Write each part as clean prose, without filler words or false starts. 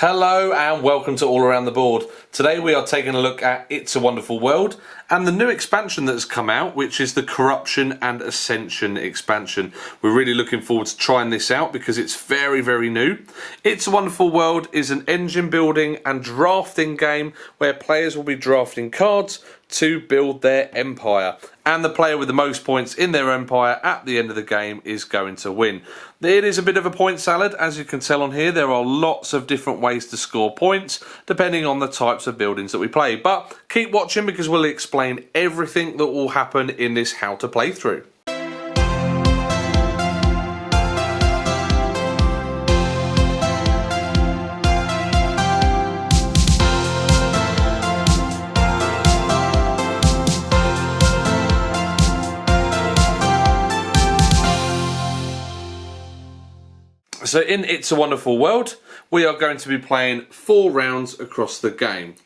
Hello and welcome to All Around the Board. Today we are taking a look at It's a Wonderful World and the new expansion that's come out, which is the Corruption and Ascension expansion. We're really looking forward to trying this out because it's very, very new. It's a Wonderful World is an engine building and drafting game where players will be drafting cards to build their empire, and the player with the most points in their empire at the end of the game is going to win. It is a bit of a point salad, as you can tell on here. There are lots of different ways to score points depending on the types of buildings that we play, but keep watching because we'll explain everything that will happen in this how to play through. So in It's a Wonderful World, we are going to be playing 4 rounds across the game.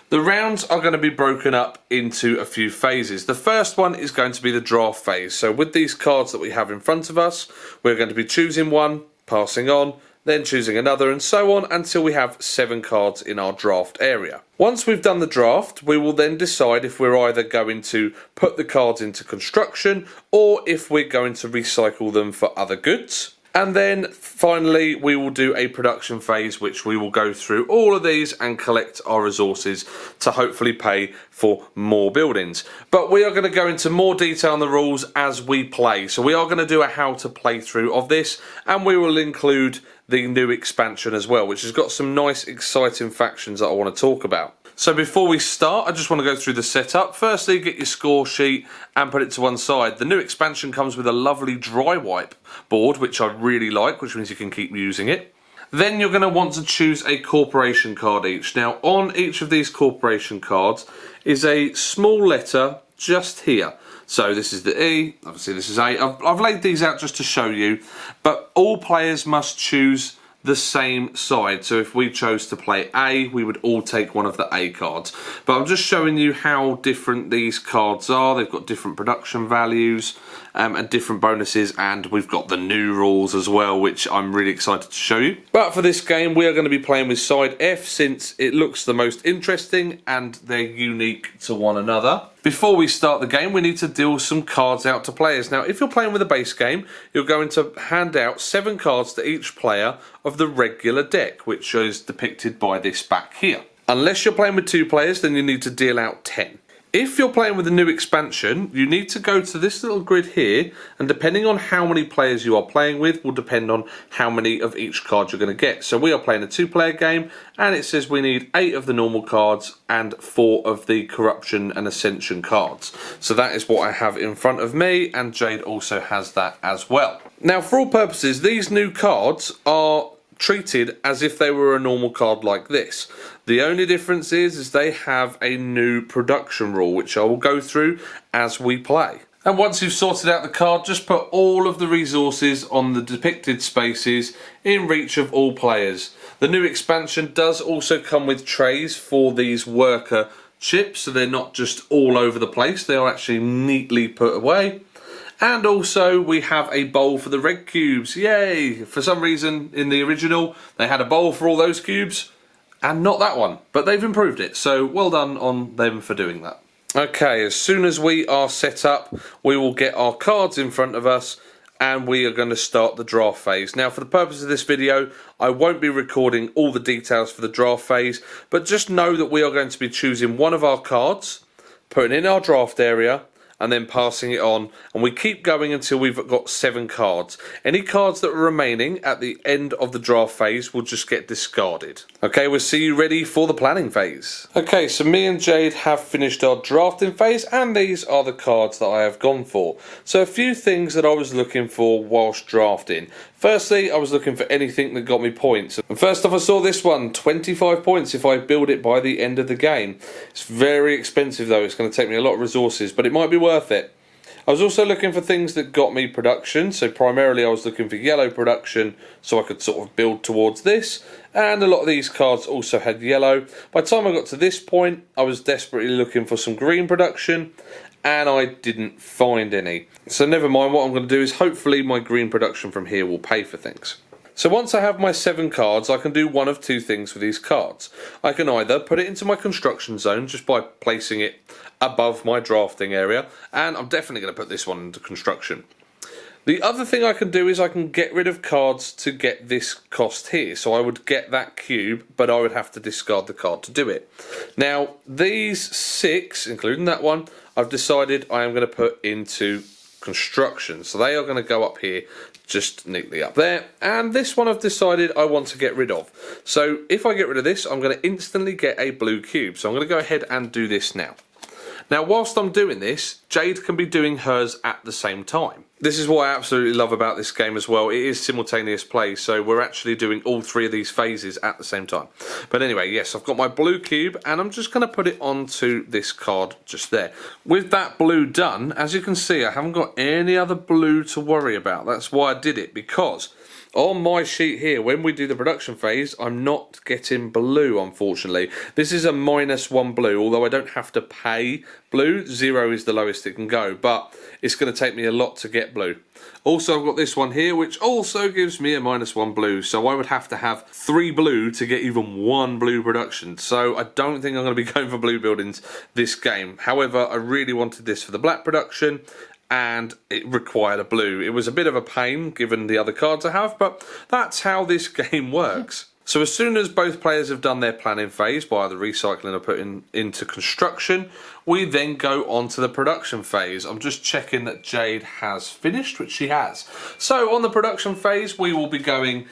The rounds are going to be broken up into a few phases. The first one is going to be the draft phase. So with these cards that we have in front of us, we're going to be choosing one, passing on, then choosing another, and so on until we have 7 cards in our draft area. Once we've done the draft, we will then decide if we're either going to put the cards into construction or if we're going to recycle them for other goods. And then finally we will do a production phase, which we will go through all of these and collect our resources to hopefully pay for more buildings. But we are going to go into more detail on the rules as we play. So we are going to do a how to play through of this, and we will include the new expansion as well, which has got some nice exciting factions that I want to talk about. So before we start, I just want to go through the setup. Firstly, get your score sheet and put it to one side. The new expansion comes with a lovely dry wipe board, which I really like, which means you can keep using it. Then you're going to want to choose a corporation card each. Now, on each of these corporation cards is a small letter just here. So this is the E, obviously this is A. I've laid these out just to show you, but all players must choose the same side. So if we chose to play A, we would all take one of the A cards. But I'm just showing you how different these cards are. They've got different production values and different bonuses, and we've got the new rules as well, which I'm really excited to show you. But for this game, we are going to be playing with side F since it looks the most interesting and they're unique to one another. Before we start the game, we need to deal some cards out to players. Now, if you're playing with a base game, you're going to hand out 7 cards to each player of the regular deck, which is depicted by this back here. Unless you're playing with 2 players, then you need to deal out 10. If you're playing with the new expansion, you need to go to this little grid here, and depending on how many players you are playing with will depend on how many of each card you're going to get. So we are playing a 2-player game, and it says we need 8 of the normal cards and 4 of the Corruption and Ascension cards. So that is what I have in front of me, and Jade also has that as well. Now, for all purposes, these new cards are treated as if they were a normal card like this. The only difference is they have a new production rule, which I will go through as we play. And once you've sorted out the card, just put all of the resources on the depicted spaces in reach of all players. The new expansion does also come with trays for these worker chips, so they're not just all over the place, they are actually neatly put away. And also we have a bowl for the red cubes. Yay! For some reason in the original they had a bowl for all those cubes and not that one, but they've improved it, so well done on them for doing that. Okay, as soon as we are set up, we will get our cards in front of us and we are going to start the draft phase. Now, for the purpose of this video, I won't be recording all the details for the draft phase, but just know that we are going to be choosing one of our cards, putting it in our draft area, and then passing it on, and we keep going until we've got 7 cards. Any cards that are remaining at the end of the draft phase will just get discarded. Okay, we'll see you ready for the planning phase. Okay, so me and Jade have finished our drafting phase, and these are the cards that I have gone for. So a few things that I was looking for whilst drafting. Firstly, I was looking for anything that got me points. And first off, I saw this one, 25 points if I build it by the end of the game. It's very expensive though, it's going to take me a lot of resources, but it might be worth it. I was also looking for things that got me production, so primarily I was looking for yellow production so I could sort of build towards this, and a lot of these cards also had yellow. By the time I got to this point, I was desperately looking for some green production, and I didn't find any. So never mind, what I'm going to do is hopefully my green production from here will pay for things. So once I have my 7 cards, I can do one of 2 things with these cards. I can either put it into my construction zone just by placing it above my drafting area, and I'm definitely going to put this one into construction. The other thing I can do is I can get rid of cards to get this cost here. So I would get that cube, but I would have to discard the card to do it. Now, these 6, including that one, I've decided I am going to put into construction. So they are going to go up here, just neatly up there. And this one I've decided I want to get rid of. So if I get rid of this, I'm going to instantly get a blue cube. So I'm going to go ahead and do this now. Now, whilst I'm doing this, Jade can be doing hers at the same time. This is what I absolutely love about this game as well. It is simultaneous play, so we're actually doing all 3 of these phases at the same time. But anyway, yes, I've got my blue cube, and I'm just going to put it onto this card just there. With that blue done, as you can see, I haven't got any other blue to worry about. That's why I did it, because on my sheet here, when we do the production phase, I'm not getting blue, unfortunately. This is a -1 blue, although I don't have to pay blue. 0 is the lowest it can go, but it's going to take me a lot to get blue. Also, I've got this one here, which also gives me a -1 blue, so I would have to have 3 blue to get even 1 blue production. So I don't think I'm going to be going for blue buildings this game. However, I really wanted this for the black production, and it required a blue. It was a bit of a pain given the other cards I have, but that's how this game works. So as soon as both players have done their planning phase by either recycling or putting into construction, we then go on to the production phase. I'm just checking that Jade has finished, which she has. So on the production phase, we will be going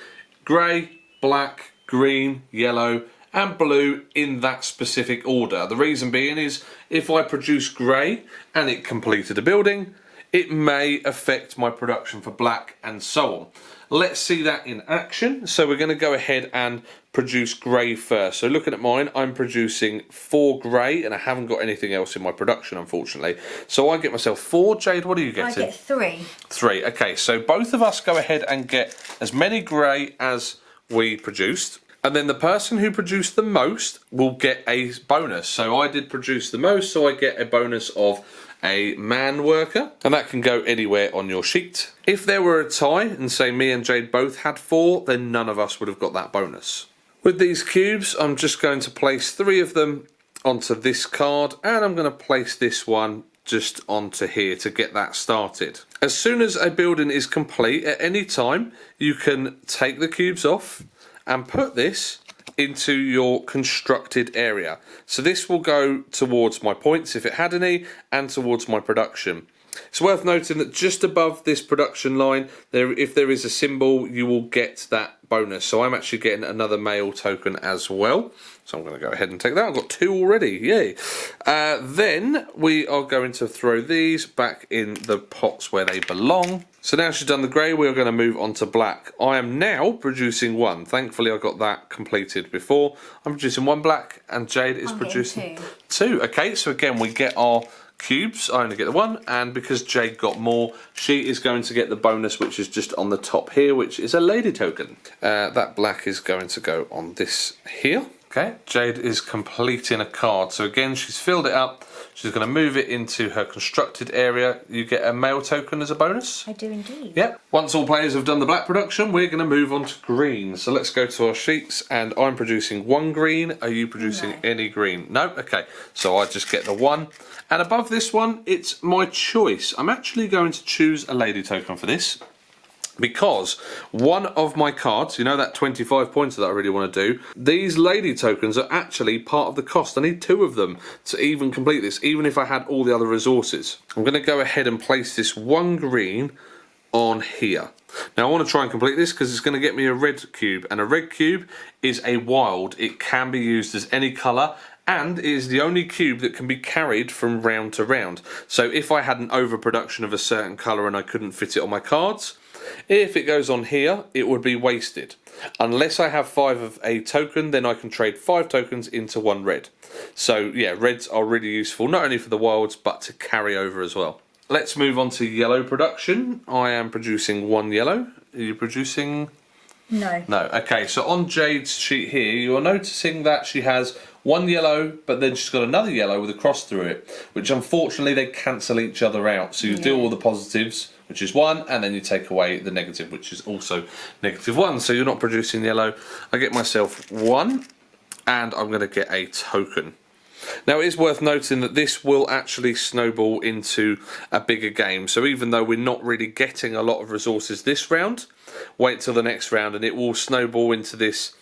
grey, black, green, yellow, and blue in that specific order. The reason being is if I produce grey and it completed a building, it may affect my production for black and so on. Let's see that in action. So we're going to go ahead and produce grey first. So looking at mine, I'm producing 4 grey and I haven't got anything else in my production, unfortunately. So I get myself 4. Jade, what are you getting? I get 3. 3, okay. So both of us go ahead and get as many grey as we produced. And then the person who produced the most will get a bonus. So I did produce the most, so I get a bonus of a man worker, and that can go anywhere on your sheet. If there were a tie, and say me and Jade both had 4, then none of us would have got that bonus. With these cubes, I'm just going to place 3 of them onto this card, and I'm going to place this one just onto here to get that started. As soon as a building is complete, at any time, you can take the cubes off and put this into your constructed area. So this will go towards my points if it had any, and towards my production. It's worth noting that just above this production line, if there is a symbol, you will get that bonus. So I'm actually getting another male token as well. So I'm going to go ahead and take that. I've got 2 already, yay. Then we are going to throw these back in the pots where they belong. So now she's done the grey, we are going to move on to black. I am now producing 1. Thankfully I got that completed before. I'm producing 1 black, and Jade is producing 2. Okay, so again we get our cubes. I only get the 1, and because Jade got more, she is going to get the bonus, which is just on the top here, which is a lady token. That black is going to go on this here. Okay, Jade is completing a card. So again, she's filled it up. She's going to move it into her constructed area. You get a male token as a bonus. I do indeed. Yep. Once all players have done the black production, we're going to move on to green. So let's go to our sheets, and I'm producing 1 green. Are you producing any green? No? Okay. So I just get the 1. And above this one, it's my choice. I'm actually going to choose a lady token for this, because one of my cards, you know that 25 points that I really want to do, these lady tokens are actually part of the cost. I need 2 of them to even complete this, even if I had all the other resources. I'm going to go ahead and place this 1 green on here. Now I want to try and complete this because it's going to get me a red cube, and a red cube is a wild. It can be used as any colour, and it is the only cube that can be carried from round to round. So if I had an overproduction of a certain colour and I couldn't fit it on my cards, if it goes on here, it would be wasted. Unless I have 5 of a token, then I can trade 5 tokens into 1 red. So yeah, reds are really useful, not only for the wilds, but to carry over as well. Let's move on to yellow production. I am producing 1 yellow. Are you producing? No. No. Okay, so on Jade's sheet here, you're noticing that she has 1 yellow, but then she's got another yellow with a cross through it, which unfortunately they cancel each other out. So you do all the positives which is 1, and then you take away the negative, which is also -1. So you're not producing yellow. I get myself 1, and I'm going to get a token. Now, it is worth noting that this will actually snowball into a bigger game. So even though we're not really getting a lot of resources this round, wait till the next round and it will snowball into this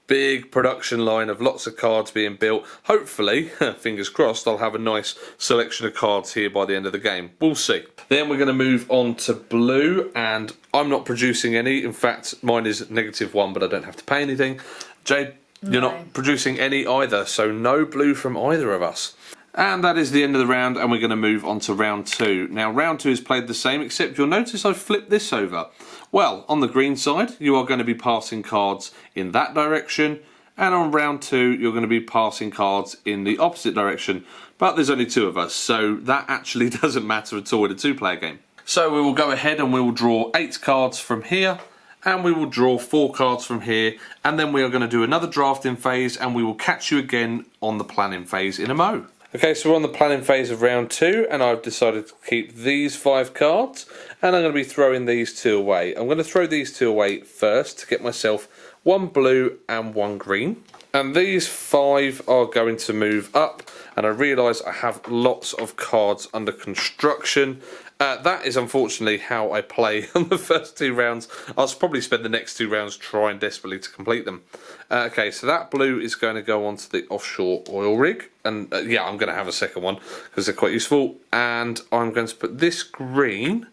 big production line of lots of cards being built. Hopefully, fingers crossed, I'll have a nice selection of cards here by the end of the game. We'll see. Then we're going to move on to blue, and I'm not producing any. In fact, mine is -1, but I don't have to pay anything. Jade, you're not producing any either, so no blue from either of us. And that is the end of the round, and we're going to move on to round 2. Now, round 2 is played the same, except you'll notice I've flipped this over. Well, on the green side, you are going to be passing cards in that direction, and on round 2, you're going to be passing cards in the opposite direction. But there's only 2 of us, so that actually doesn't matter at all in a 2-player game. So we will go ahead and we will draw 8 cards from here, and we will draw 4 cards from here, and then we are going to do another drafting phase, and we will catch you again on the planning phase in a mo. Okay, so we're on the planning phase of round 2, and I've decided to keep these 5 cards, and I'm going to be throwing these 2 away. I'm going to throw these 2 away first to get myself 1 blue and 1 green. And these 5 are going to move up, and I realise I have lots of cards under construction. That is unfortunately how I play on the first 2 rounds. I'll probably spend the next 2 rounds trying desperately to complete them. Okay, so that blue is going to go onto the offshore oil rig. And yeah, I'm going to have a second one because they're quite useful. And I'm going to put this green,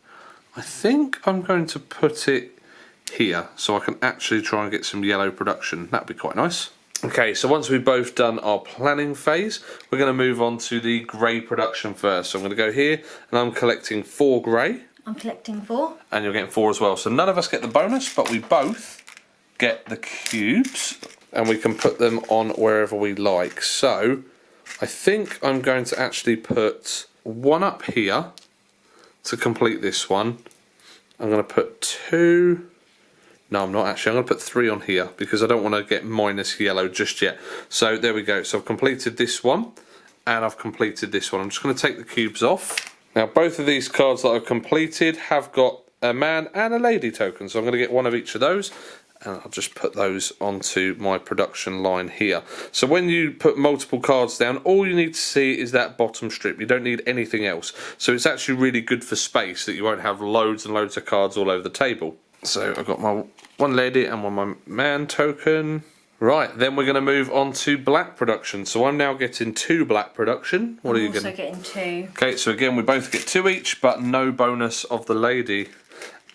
I think I'm going to put it here so I can actually try and get some yellow production. That'd be quite nice. Okay, so once we've both done our planning phase, we're going to move on to the grey production first. So I'm going to go here, and I'm collecting 4 grey. I'm collecting 4. And you're getting 4 as well. So none of us get the bonus, but we both get the cubes, and we can put them on wherever we like. So I think I'm going to actually put 1 up here to complete this one. I'm going to put 2... No, I'm not actually. I'm going to put 3 on here because I don't want to get minus yellow just yet. So there we go. So I've completed this one and I've completed this one. I'm just going to take the cubes off. Now both of these cards that I've completed have got a man and a lady token. So I'm going to get 1 of each of those, and I'll just put those onto my production line here. So when you put multiple cards down, all you need to see is that bottom strip. You don't need anything else. So it's actually really good for space that you won't have loads and loads of cards all over the table. So I've got my 1 lady and 1 my man token. Right, then we're going to move on to black production. So I'm now getting 2 black production. What are you getting? I'm also getting 2. Okay, so again we both get 2 each, but no bonus of the lady.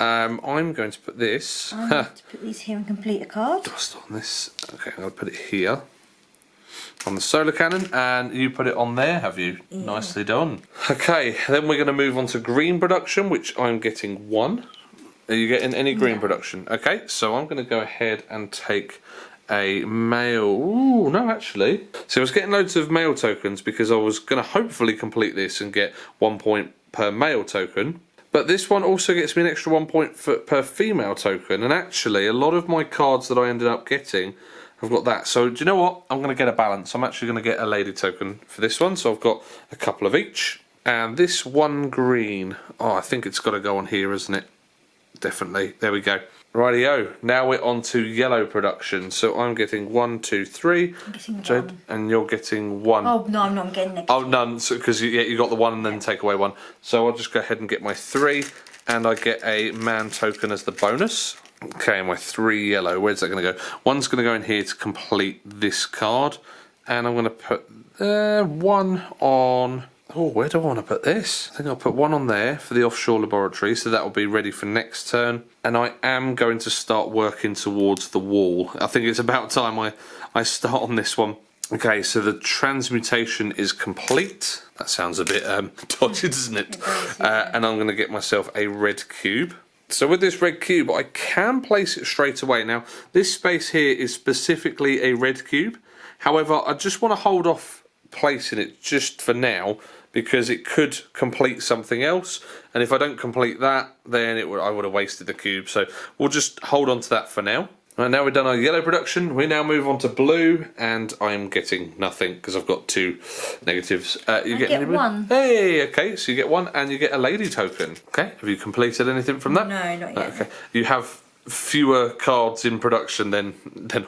I'm going to put this. I'm going to put these here and complete a card. Dust on this. Okay, I'm going to put it here on the solar cannon, and you put it on there, have you? Yeah. Nicely done. Okay, then we're going to move on to green production, which I'm getting 1. Are you getting any green production? Okay, so I'm going to go ahead and take a male. Ooh, no, actually. So I was getting loads of male tokens because I was going to hopefully complete this and get 1 point per male token. But this one also gets me an extra 1 point per female token. And actually, a lot of my cards that I ended up getting have got that. So do you know what? I'm going to get a balance. I'm actually going to get a lady token for this one. So I've got a couple of each. And this 1 green. Oh, I think it's got to go on here, isn't it? Definitely. There we go. Rightio. Now we're on to yellow production. So I'm getting 1, 2, 3. I'm getting Jade, 1. And you're getting 1. Oh no, I'm not. I'm getting negative. Oh, none. So because you got the 1 and then take away 1. So I'll just go ahead and get my 3, and I get a man token as the bonus. Okay, my 3 yellow. Where's that going to go? 1's going to go in here to complete this card, and I'm going to put 1 on. Oh, where do I want to put this? I think I'll put 1 on there for the offshore laboratory, so that will be ready for next turn. And I am going to start working towards the wall. I think it's about time I start on this one. Okay, so the transmutation is complete. That sounds a bit dodgy, doesn't it? And I'm going to get myself a red cube. So with this red cube, I can place it straight away. Now, this space here is specifically a red cube. However, I just want to hold off placing it just for now, because it could complete something else, and if I don't complete that, then I would have wasted the cube. So we'll just hold on to that for now. Right, now we've done our yellow production, we now move on to blue, and I'm getting nothing because I've got 2 negatives. You get 1. Hey, okay, so you get 1 and you get a lady token. Okay, have you completed anything from that? No, not yet. Okay, you have fewer cards in production than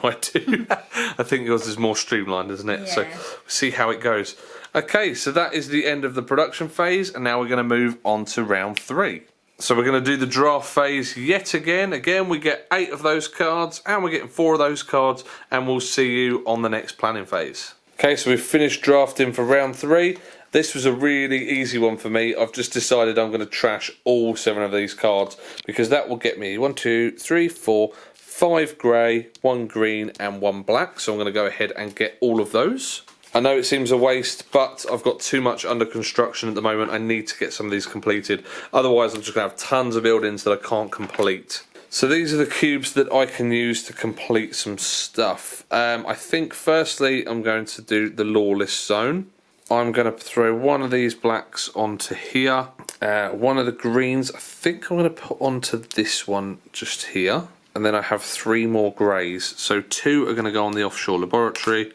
I do. I think yours is more streamlined, isn't it? Yeah. So we'll see how it goes. Okay, so that is the end of the production phase, and now we're going to move on to round 3. So we're going to do the draft phase yet again. Again, we get 8 of those cards, and we're getting 4 of those cards, and we'll see you on the next planning phase. Okay, so we've finished drafting for round 3. This was a really easy one for me. I've just decided I'm going to trash all 7 of these cards, because that will get me 1, 2, 3, 4, 5 grey, 1 green, and 1 black. So I'm going to go ahead and get all of those. I know it seems a waste, but I've got too much under construction at the moment. I need to get some of these completed. Otherwise, I'm just going to have tons of buildings that I can't complete. So these are the cubes that I can use to complete some stuff. I think firstly, I'm going to do the Lawless Zone. I'm going to throw one of these blacks onto here. One of the greens, I think I'm going to put onto this one just here. And then I have 3 more greys. So 2 are going to go on the offshore laboratory.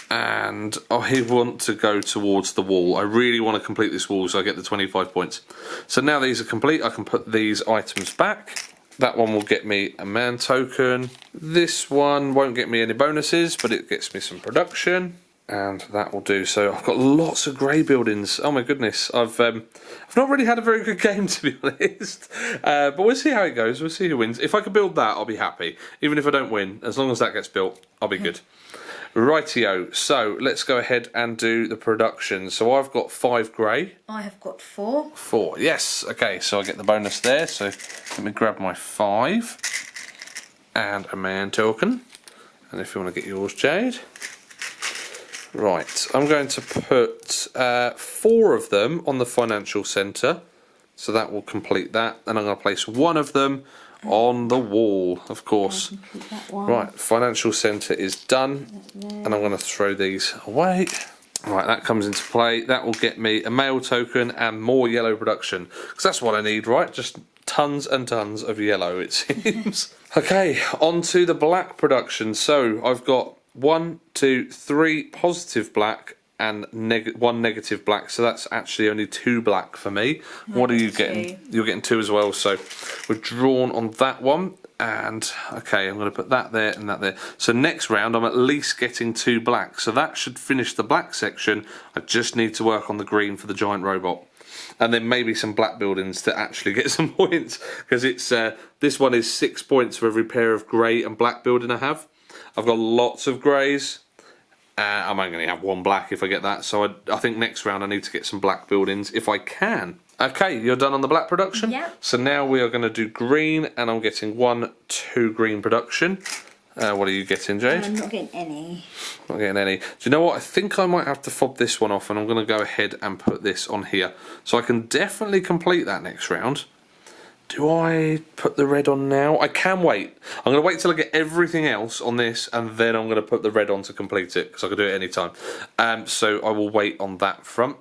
And I want to go towards the wall. I really want to complete this wall so I get the 25 points. So now these are complete, I can put these items back. That one will get me a man token. This one won't get me any bonuses, but it gets me some production. And that will do. So I've got lots of grey buildings. Oh my goodness. I've not really had a very good game, to be honest. But we'll see how it goes. We'll see who wins. If I can build that, I'll be happy. Even if I don't win, as long as that gets built, I'll be good. Rightio, so let's go ahead and do the production. So I've got 5 grey. I have got 4. 4, yes. Okay, so I get the bonus there. So let me grab my 5 and a man token. And if you want to get yours, Jade. Right, I'm going to put 4 of them on the financial centre. So that will complete that. And I'm going to place 1 of them on the wall, of course. Right, financial centre is done, and I'm going to throw these away. Right, that comes into play. That will get me a male token and more yellow production, because that's what I need, right? Just tons and tons of yellow, it seems. Okay, on to the black production. So I've got 1, 2, 3 positive black and 1 negative black, so that's actually only 2 black for me. What are you getting? You're getting 2 as well, so we're drawn on that one. And okay, I'm going to put that there and that there. So next round I'm at least getting 2 black, so that should finish the black section. I just need to work on the green for the giant robot, and then maybe some black buildings to actually get some points, because it's this one is 6 points for every pair of grey and black building I have. I've got lots of greys. I'm only going to have 1 black if I get that, so I think next round I need to get some black buildings if I can. Okay, you're done on the black production? Yeah. So now we are going to do green, and I'm getting 1, 2 green production. What are you getting, Jade? I'm not getting any. Not getting any. Do you know what? I think I might have to fob this one off, and I'm going to go ahead and put this on here. So I can definitely complete that next round. Do I put the red on now? I can wait. I'm going to wait till I get everything else on this, and then I'm going to put the red on to complete it, because I can do it any time. So I will wait on that front.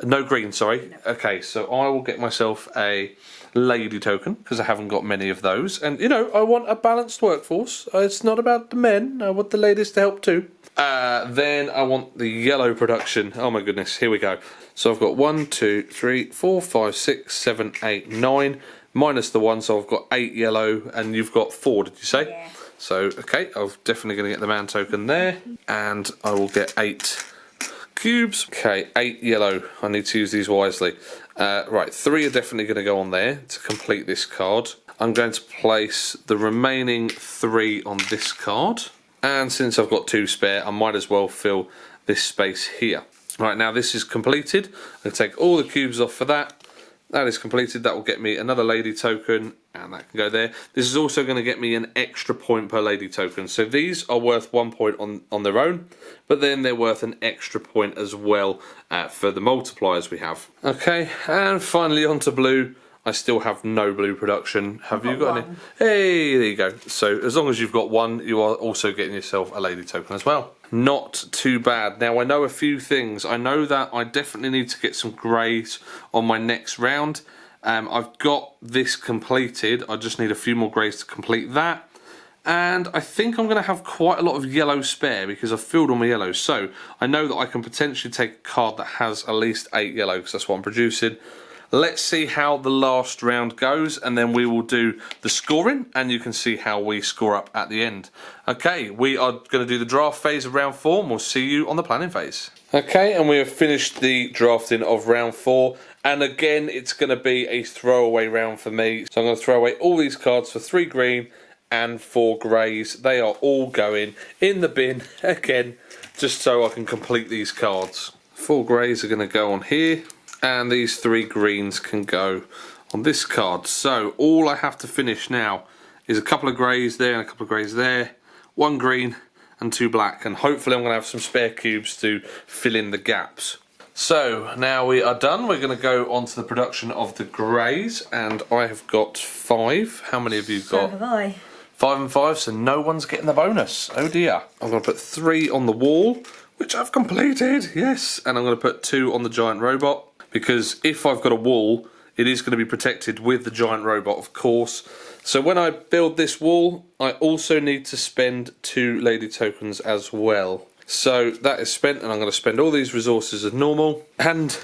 No green, sorry. No. Okay, so I will get myself a lady token, because I haven't got many of those. And, you know, I want a balanced workforce. It's not about the men. I want the ladies to help too. Then I want the yellow production. Oh my goodness, here we go. So I've got 1, 2, 3, 4, 5, 6, 7, 8, 9... minus the 1, so I've got 8 yellow, and you've got 4, did you say? Yeah. So, okay, I'm definitely going to get the man token there, and I will get 8 cubes. Okay, 8 yellow. I need to use these wisely. Right, 3 are definitely going to go on there to complete this card. I'm going to place the remaining 3 on this card, and since I've got 2 spare, I might as well fill this space here. Right, now this is completed. I'm going to take all the cubes off for that. That is completed. That will get me another lady token, and that can go there. This is also going to get me an extra point per lady token. So these are worth 1 point on their own, but then they're worth an extra point as well for the multipliers we have. Okay, and finally onto blue. I still have no blue production. Have you got any? Hey, there you go. So as long as you've got 1, you are also getting yourself a lady token as well. Not too bad. Now I know a few things. I know that I definitely need to get some greys on my next round. I've got this completed. I just need a few more greys to complete that. And I think I'm going to have quite a lot of yellow spare because I've filled all my yellows. So I know that I can potentially take a card that has at least 8 yellow because that's what I'm producing. Let's see how the last round goes, and then we will do the scoring, and you can see how we score up at the end. Okay, we are going to do the draft phase of round 4, and we'll see you on the planning phase. Okay, and we have finished the drafting of round 4, and again, it's going to be a throwaway round for me. So I'm going to throw away all these cards for 3 green and 4 greys. They are all going in the bin again, just so I can complete these cards. 4 greys are going to go on here. And these 3 greens can go on this card. So all I have to finish now is a couple of greys there and a couple of greys there, 1 green and 2 black, and hopefully I'm going to have some spare cubes to fill in the gaps. So now we are done. We're going to go on to the production of the greys, and I have got 5. How many have you got? So have I. 5 and 5, so no one's getting the bonus. Oh dear. I'm going to put 3 on the wall, which I've completed, yes, and I'm going to put 2 on the giant robot. Because if I've got a wall, it is going to be protected with the giant robot, of course. So when I build this wall, I also need to spend 2 lady tokens as well. So that is spent, and I'm going to spend all these resources as normal. And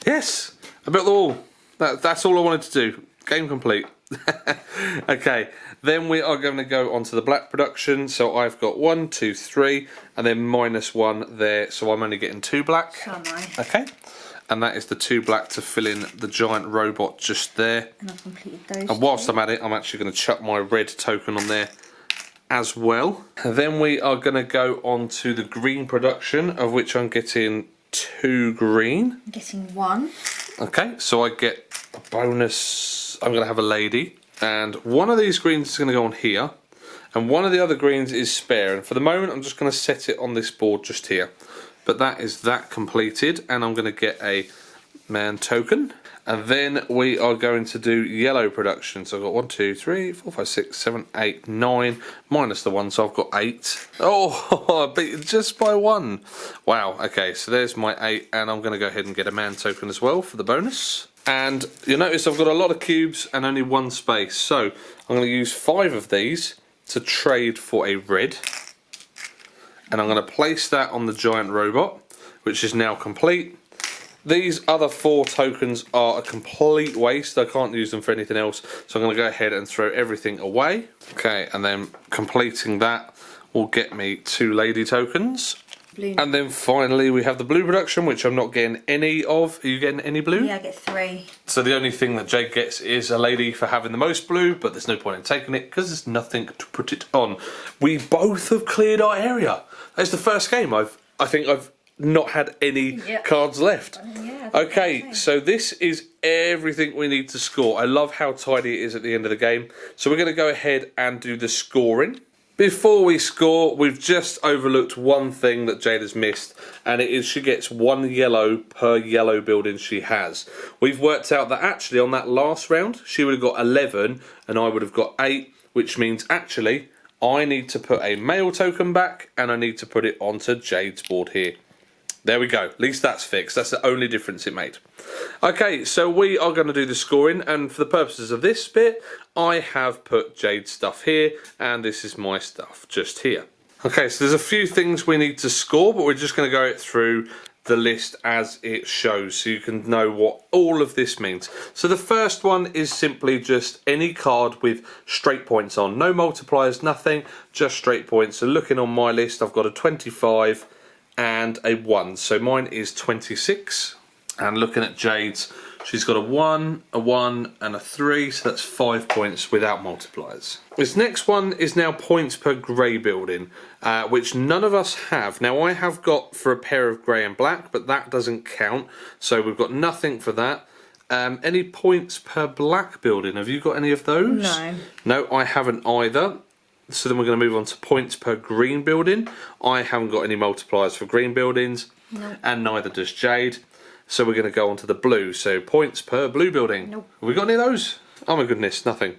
yes, I built the wall. That's all I wanted to do. Game complete. Okay, then we are going to go on to the black production. So I've got 1, 2, 3, and then -1 there. So I'm only getting 2 black. So am I. Okay. And that is the 2 black to fill in the giant robot just there. And I've completed those. And whilst I'm at it, I'm actually going to chuck my red token on there as well. And then we are going to go on to the green production, of which I'm getting 2 green. I'm getting 1. Okay, so I get a bonus. I'm going to have a lady. And one of these greens is going to go on here. And one of the other greens is spare. And for the moment, I'm just going to set it on this board just here. But that is that completed, and I'm going to get a man token. And then we are going to do yellow production. So I've got 1, 2, 3, 4, 5, 6, 7, 8, 9, minus the 1, so I've got 8. Oh, I beat it just by 1. Wow, okay, so there's my 8, and I'm going to go ahead and get a man token as well for the bonus. And you'll notice I've got a lot of cubes and only 1 space. So I'm going to use 5 of these to trade for a red. And I'm going to place that on the giant robot, which is now complete. These other 4 tokens are a complete waste. I can't use them for anything else, so I'm going to go ahead and throw everything away. Okay, and then completing that will get me 2 lady tokens. Blue. And then finally we have the blue production, which I'm not getting any of. Are you getting any blue? Yeah, I get 3. So the only thing that Jade gets is a lady for having the most blue, but there's no point in taking it because there's nothing to put it on. We both have cleared our area. That's the first game I think I've not had any cards left. Yeah, okay, so this is everything we need to score. I love how tidy it is at the end of the game. So we're going to go ahead and do the scoring. Before we score, we've just overlooked one thing that Jade has missed, and it is she gets 1 yellow per yellow building she has. We've worked out that actually on that last round, she would have got 11 and I would have got 8, which means actually I need to put a male token back and I need to put it onto Jade's board here. There we go, at least that's fixed. That's the only difference it made. Okay, so we are going to do the scoring, and for the purposes of this bit, I have put Jade's stuff here, and this is my stuff just here. Okay, so there's a few things we need to score, but we're just going to go through the list as it shows so you can know what all of this means. So the first one is simply just any card with straight points on. No multipliers, nothing, just straight points. So looking on my list, I've got a 25 and a 1. So mine is 26. And looking at Jade's, she's got a 1, and a 3, so that's 5 points without multipliers. This next one is now points per grey building, which none of us have. Now I have got for a pair of grey and black, but that doesn't count, so we've got nothing for that. Any points per black building? Have you got any of those? No. No, I haven't either. So then we're going to move on to points per green building. I haven't got any multipliers for green buildings, and neither does Jade. So we're going to go on to the blue. So points per blue building. Nope. Have we got any of those? Oh my goodness, nothing.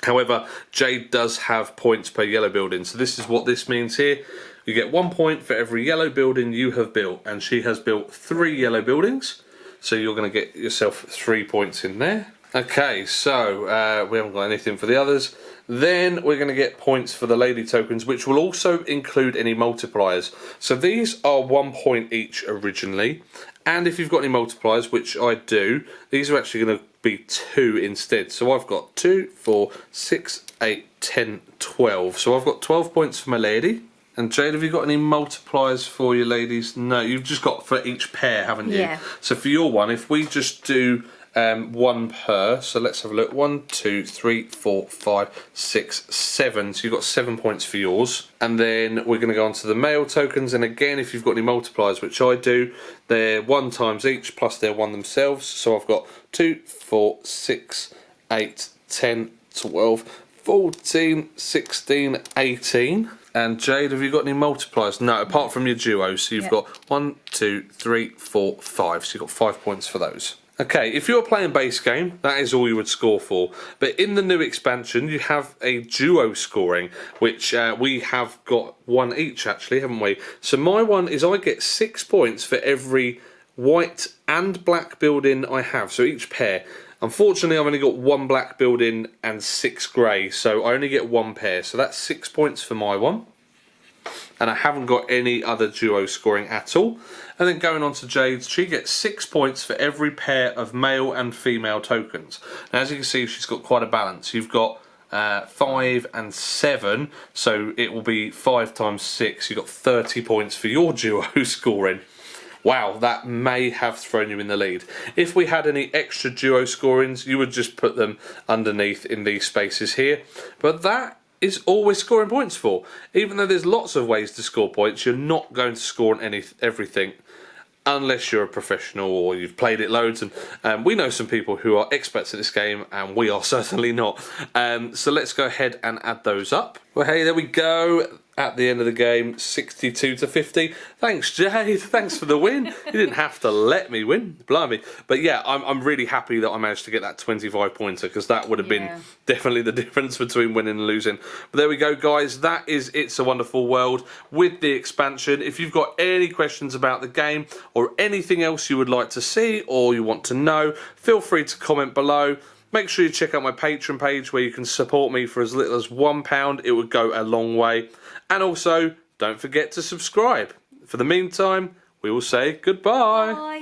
However, Jade does have points per yellow building. So this is what this means here. You get 1 point for every yellow building you have built. And she has built 3 yellow buildings. So you're going to get yourself 3 points in there. Okay, so we haven't got anything for the others. Then we're going to get points for the lady tokens, which will also include any multipliers. So these are 1 point each originally, and if you've got any multipliers, which I do, these are actually going to be 2 instead. So I've got 2, 4, 6, 8, 10, 12. So I've got 12 points for my lady. And Jade, have you got any multipliers for your ladies? No, you've just got for each pair, haven't you? Yeah. So for your one, if we just do 1 per, so let's have a look. 1, 2, 3, 4, 5, 6, 7. So you've got 7 points for yours. And then we're going to go on to the male tokens. And again, if you've got any multipliers, which I do, they're 1 times each plus they're 1 themselves. So I've got 2, 4, 6, 8, 10, 12, 14, 16, 18. And Jade, have you got any multipliers? No, apart from your duos. So you've got 1, 2, 3, 4, 5. So you've got 5 points for those. Okay, if you're playing base game, that is all you would score for. But in the new expansion, you have a duo scoring, which we have got 1 each actually, haven't we? So my one is I get 6 points for every white and black building I have, so each pair. Unfortunately, I've only got 1 black building and 6 grey, so I only get 1 pair. So that's 6 points for my one. And I haven't got any other duo scoring at all. And then going on to Jade's, she gets 6 points for every pair of male and female tokens. Now, as you can see, she's got quite a balance. You've got 5 and 7, so it will be 5 times 6. You've got 30 points for your duo scoring. Wow, that may have thrown you in the lead. If we had any extra duo scorings, you would just put them underneath in these spaces here. But that is all we're scoring points for. Even though there's lots of ways to score points, you're not going to score on everything unless you're a professional or you've played it loads. And we know some people who are experts at this game, and we are certainly not. So let's go ahead and add those up. Well, hey, there we go. At the end of the game, 62 to 50. Thanks, Jade. Thanks for the win. You didn't have to let me win. Blimey. But yeah, I'm really happy that I managed to get that 25 pointer, because that would have been definitely the difference between winning and losing. But there we go, guys. That is It's a Wonderful World with the expansion. If you've got any questions about the game or anything else you would like to see or you want to know, feel free to comment below. Make sure you check out my Patreon page where you can support me for as little as £1. It would go a long way. And also, don't forget to subscribe. For the meantime, we will say goodbye. Bye.